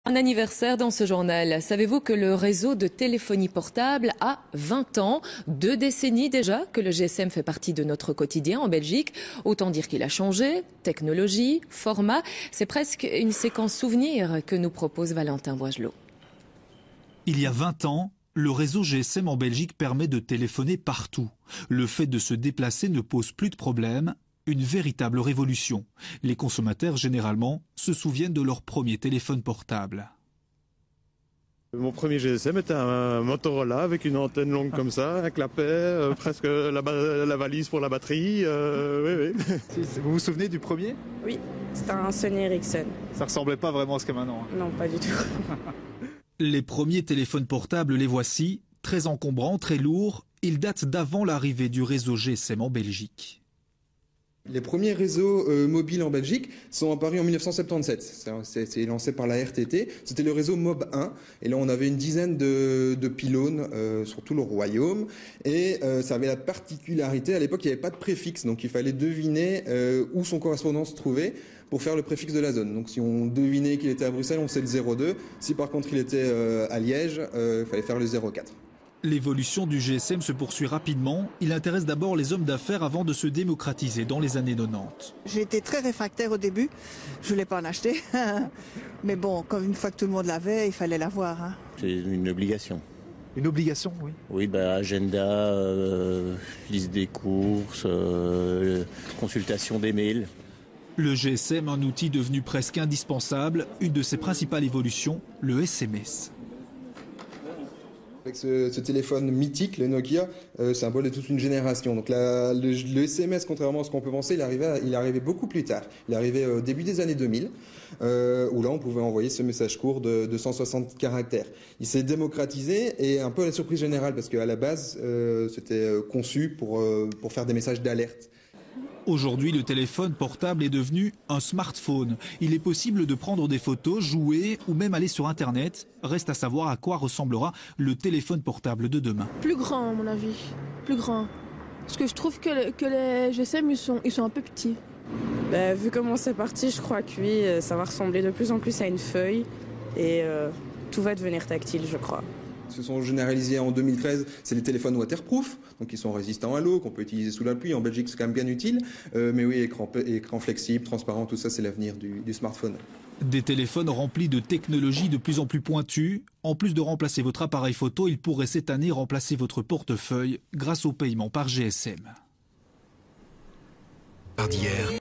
Un anniversaire dans ce journal. Savez-vous que le réseau de téléphonie portable a 20 ans, 2 décennies déjà que le GSM fait partie de notre quotidien en Belgique. Autant dire qu'il a changé, technologie, format. C'est presque une séquence souvenir que nous propose Valentin Boisgelot. Il y a 20 ans, le réseau GSM en Belgique permet de téléphoner partout. Le fait de se déplacer ne pose plus de problème. Une véritable révolution. Les consommateurs, généralement, se souviennent de leur premier téléphone portable. Mon premier GSM était un Motorola avec une antenne longue comme ça, un clapet, presque la valise pour la batterie. Oui. Vous vous souvenez du premier? Oui, c'était un Sony Ericsson. Ça ressemblait pas vraiment à ce qu'il y a maintenant. Non, pas du tout. Les premiers téléphones portables, les voici, très encombrants, très lourds. Ils datent d'avant l'arrivée du réseau GSM en Belgique. Les premiers réseaux mobiles en Belgique sont apparus en 1977. C'est lancé par la RTT. C'était le réseau MOB 1. Et là, on avait une dizaine de pylônes sur tout le royaume. Et ça avait la particularité, à l'époque, il n'y avait pas de préfixe. Donc, il fallait deviner où son correspondant se trouvait pour faire le préfixe de la zone. Donc, si on devinait qu'il était à Bruxelles, on faisait le 02. Si par contre, il était à Liège, il fallait faire le 04. L'évolution du GSM se poursuit rapidement. Il intéresse d'abord les hommes d'affaires avant de se démocratiser dans les années 90. J'ai été très réfractaire au début. Je ne voulais pas en acheter. Mais bon, comme une fois que tout le monde l'avait, il fallait l'avoir. Hein. C'est une obligation. Une obligation, oui. Oui, agenda, liste des courses, consultation des mails. Le GSM, un outil devenu presque indispensable. Une de ses principales évolutions, le SMS. Avec ce téléphone mythique, le Nokia, symbole de toute une génération. Donc le SMS, contrairement à ce qu'on peut penser, il arrivait beaucoup plus tard. Il arrivait au début des années 2000, où là on pouvait envoyer ce message court de 160 caractères. Il s'est démocratisé et un peu à la surprise générale, parce qu'à la base, c'était conçu pour faire des messages d'alerte. Aujourd'hui, le téléphone portable est devenu un smartphone. Il est possible de prendre des photos, jouer ou même aller sur Internet. Reste à savoir à quoi ressemblera le téléphone portable de demain. Plus grand, à mon avis. Plus grand. Parce que je trouve que les GSM, ils sont un peu petits. Vu comment c'est parti, je crois que oui, ça va ressembler de plus en plus à une feuille. Et tout va devenir tactile, je crois. Se sont généralisés en 2013, c'est les téléphones waterproof, donc ils sont résistants à l'eau, qu'on peut utiliser sous la pluie. En Belgique, c'est quand même bien utile. Mais oui, écran flexible, transparent, tout ça, c'est l'avenir du smartphone. Des téléphones remplis de technologies de plus en plus pointues. En plus de remplacer votre appareil photo, il pourrait cette année remplacer votre portefeuille grâce au paiement par GSM. D'hier.